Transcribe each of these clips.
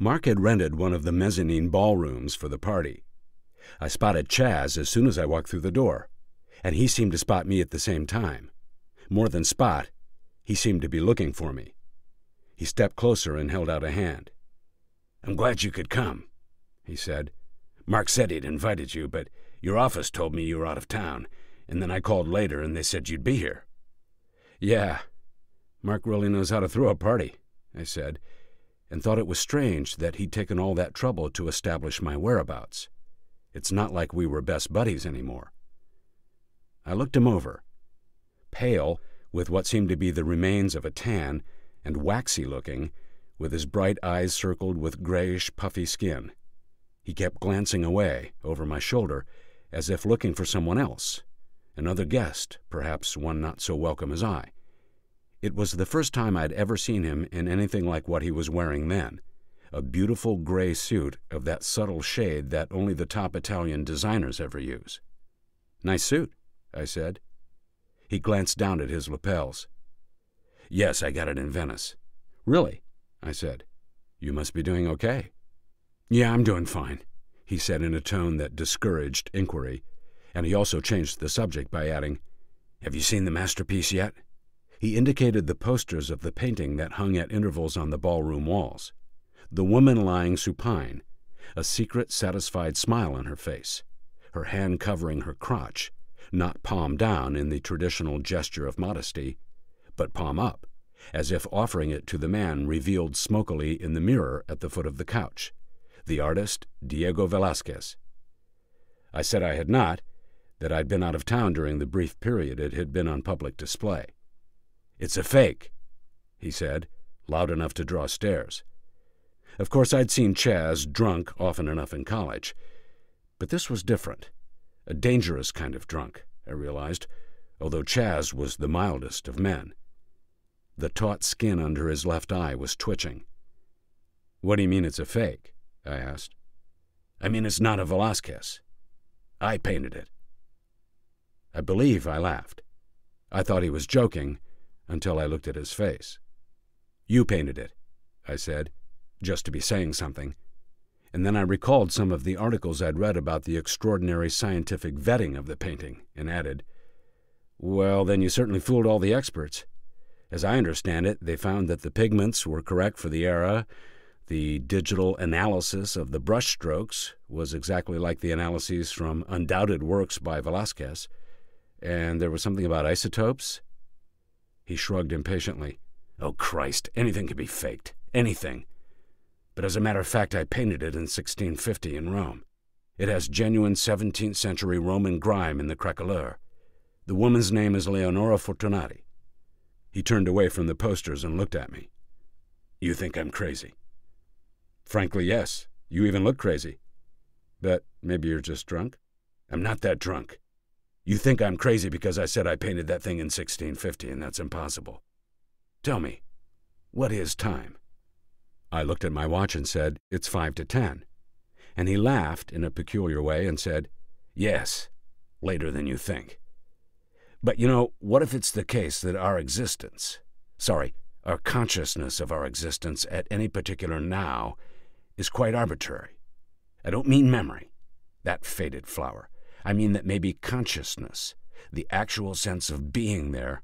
Mark had rented one of the mezzanine ballrooms for the party. I spotted Chaz as soon as I walked through the door, and he seemed to spot me at the same time. More than spot, he seemed to be looking for me. He stepped closer and held out a hand. "I'm glad you could come," he said. "Mark said he'd invited you, but your office told me you were out of town, and then I called later and they said you'd be here." "Yeah, Mark really knows how to throw a party," I said, and thought it was strange that he'd taken all that trouble to establish my whereabouts. It's not like we were best buddies anymore. I looked him over. Pale, with what seemed to be the remains of a tan, and waxy-looking, with his bright eyes circled with grayish, puffy skin. He kept glancing away, over my shoulder, as if looking for someone else, another guest, perhaps one not so welcome as I. It was the first time I'd ever seen him in anything like what he was wearing then, a beautiful gray suit of that subtle shade that only the top Italian designers ever use. "Nice suit," I said. He glanced down at his lapels. "Yes, I got it in Venice." "Really?" I said. "You must be doing okay." "Yeah, I'm doing fine," he said in a tone that discouraged inquiry, and he also changed the subject by adding, "Have you seen the masterpiece yet?" He indicated the posters of the painting that hung at intervals on the ballroom walls. The woman lying supine, a secret, satisfied smile on her face, her hand covering her crotch, not palm down in the traditional gesture of modesty, but palm up, as if offering it to the man revealed smokily in the mirror at the foot of the couch, the artist Diego Velázquez. I said I had not, that I'd been out of town during the brief period it had been on public display. "It's a fake," he said, loud enough to draw stares. Of course, I'd seen Chaz drunk often enough in college, but this was different. A dangerous kind of drunk, I realized, although Chaz was the mildest of men. The taut skin under his left eye was twitching. "What do you mean it's a fake?" I asked. "I mean it's not a Velázquez. I painted it." I believe I laughed. I thought he was joking until I looked at his face. "You painted it," I said, just to be saying something, and then I recalled some of the articles I'd read about the extraordinary scientific vetting of the painting, and added, "Well, then you certainly fooled all the experts. As I understand it, they found that the pigments were correct for the era, the digital analysis of the brush strokes was exactly like the analyses from undoubted works by Velázquez, and there was something about isotopes." He shrugged impatiently. "Oh, Christ, anything can be faked. Anything. But as a matter of fact, I painted it in 1650 in Rome. It has genuine 17th century Roman grime in the crequelure. The woman's name is Leonora Fortunati." He turned away from the posters and looked at me. "You think I'm crazy?" "Frankly, yes. You even look crazy. But maybe you're just drunk?" "I'm not that drunk. You think I'm crazy because I said I painted that thing in 1650, and that's impossible. Tell me, what is time?" I looked at my watch and said, "It's 5 to 10. And he laughed in a peculiar way and said, "Yes, later than you think. But you know, what if it's the case that our consciousness of our existence at any particular now is quite arbitrary? I don't mean memory, that faded flower. I mean that maybe consciousness, the actual sense of being there,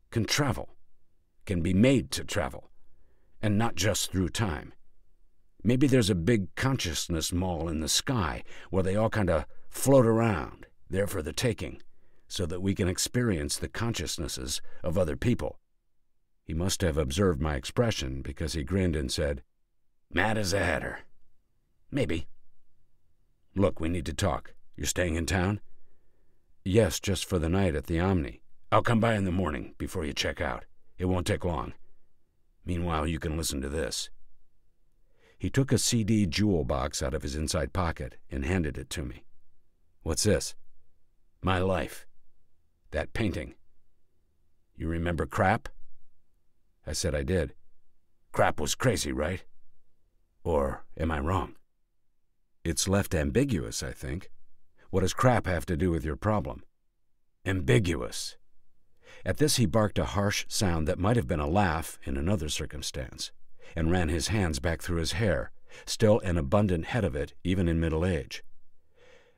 can travel, can be made to travel, and not just through time. Maybe there's a big consciousness mall in the sky where they all kind of float around, there for the taking, so that we can experience the consciousnesses of other people." He must have observed my expression because he grinned and said, "Mad as a hatter. Maybe. Look, we need to talk. You're staying in town?" "Yes, just for the night at the Omni." "I'll come by in the morning before you check out. It won't take long. Meanwhile, you can listen to this." He took a CD jewel box out of his inside pocket and handed it to me. "What's this?" "My life. That painting. You remember Crap?" I said I did. "Crap was crazy, right? Or am I wrong?" "It's left ambiguous, I think. What does crap have to do with your problem?" "Ambiguous." At this he barked a harsh sound that might have been a laugh in another circumstance, and ran his hands back through his hair, still an abundant head of it even in middle age.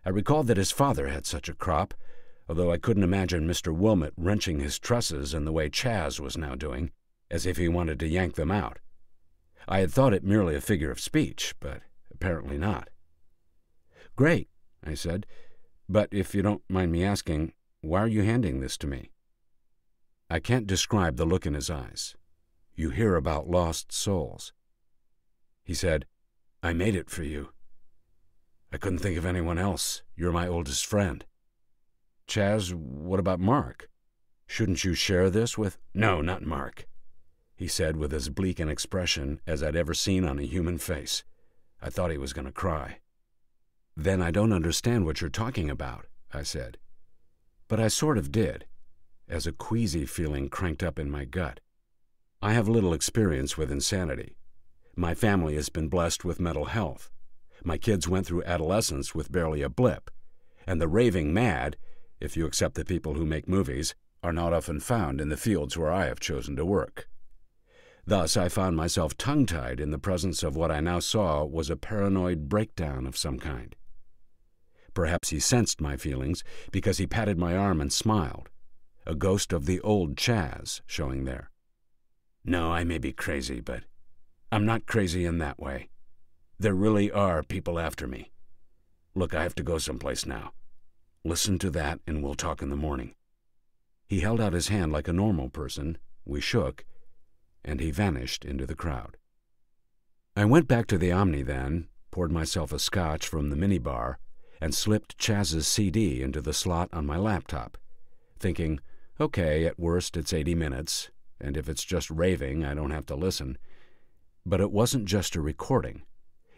I recalled that his father had such a crop, although I couldn't imagine Mr. Wilmot wrenching his tresses in the way Chaz was now doing, as if he wanted to yank them out. I had thought it merely a figure of speech, but apparently not. "Great," I said, "but if you don't mind me asking, why are you handing this to me?" I can't describe the look in his eyes. You hear about lost souls. He said, "I made it for you. I couldn't think of anyone else. You're my oldest friend." "Chaz, what about Mark? Shouldn't you share this with—" "No, not Mark," he said with as bleak an expression as I'd ever seen on a human face. I thought he was going to cry. "Then I don't understand what you're talking about," I said. But I sort of did, as a queasy feeling cranked up in my gut. I have little experience with insanity. My family has been blessed with mental health. My kids went through adolescence with barely a blip, and the raving mad, if you accept the people who make movies, are not often found in the fields where I have chosen to work. Thus, I found myself tongue-tied in the presence of what I now saw was a paranoid breakdown of some kind. Perhaps he sensed my feelings because he patted my arm and smiled, a ghost of the old Chaz showing there. "No, I may be crazy, but I'm not crazy in that way. There really are people after me. Look, I have to go someplace now. Listen to that and we'll talk in the morning." He held out his hand like a normal person, we shook, and he vanished into the crowd. I went back to the Omni then, poured myself a scotch from the minibar, and slipped Chaz's CD into the slot on my laptop, thinking, okay, at worst it's 80 minutes, and if it's just raving, I don't have to listen. But it wasn't just a recording.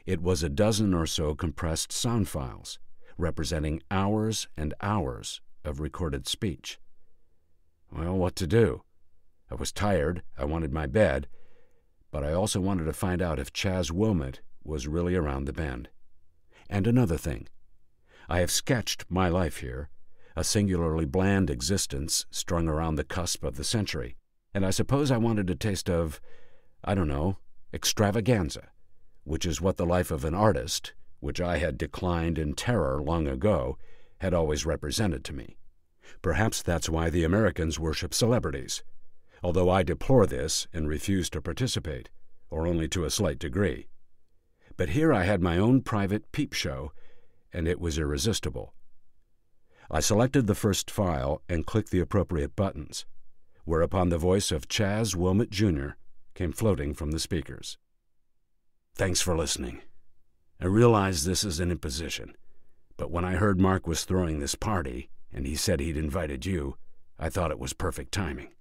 It was a dozen or so compressed sound files, representing hours and hours of recorded speech. Well, what to do? I was tired, I wanted my bed, but I also wanted to find out if Chaz Wilmot was really around the bend. And another thing. I have sketched my life here, a singularly bland existence strung around the cusp of the century, and I suppose I wanted a taste of, I don't know, extravaganza, which is what the life of an artist, which I had declined in terror long ago, had always represented to me. Perhaps that's why the Americans worship celebrities, although I deplore this and refuse to participate, or only to a slight degree. But here I had my own private peep show, and it was irresistible. I selected the first file and clicked the appropriate buttons, whereupon the voice of Chaz Wilmot, Jr. came floating from the speakers. "Thanks for listening. I realize this is an imposition, but when I heard Mark was throwing this party, and he said he'd invited you, I thought it was perfect timing.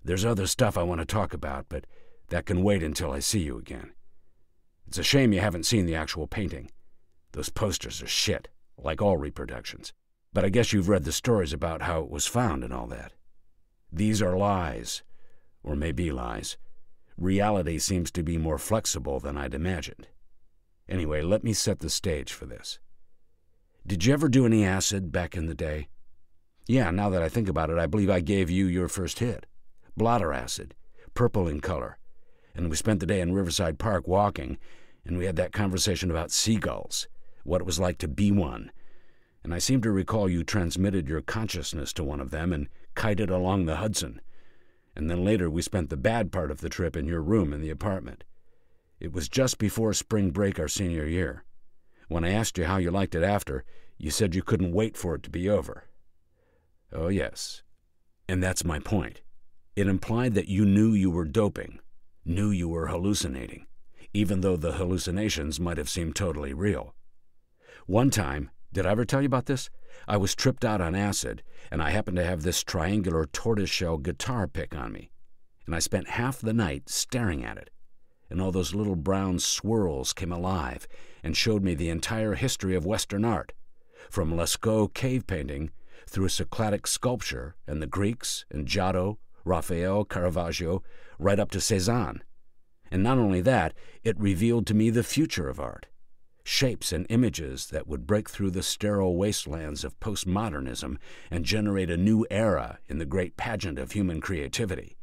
There's other stuff I want to talk about, but that can wait until I see you again. It's a shame you haven't seen the actual painting. Those posters are shit, like all reproductions. But I guess you've read the stories about how it was found and all that. These are lies, or maybe lies. Reality seems to be more flexible than I'd imagined. Anyway, let me set the stage for this. Did you ever do any acid back in the day? Yeah, now that I think about it, I believe I gave you your first hit. Blotter acid, purple in color. And we spent the day in Riverside Park walking, and we had that conversation about seagulls, what it was like to be one. And I seem to recall you transmitted your consciousness to one of them and kited along the Hudson. And then later we spent the bad part of the trip in your room in the apartment. It was just before spring break our senior year. When I asked you how you liked it after, you said you couldn't wait for it to be over. Oh, yes. And that's my point. It implied that you knew you were doping, knew you were hallucinating, even though the hallucinations might have seemed totally real. One time, did I ever tell you about this? I was tripped out on acid, and I happened to have this triangular tortoiseshell guitar pick on me, and I spent half the night staring at it, and all those little brown swirls came alive and showed me the entire history of Western art, from Lascaux cave painting through Cycladic sculpture and the Greeks and Giotto, Raphael, Caravaggio, right up to Cézanne. And not only that, it revealed to me the future of art, shapes and images that would break through the sterile wastelands of postmodernism and generate a new era in the great pageant of human creativity.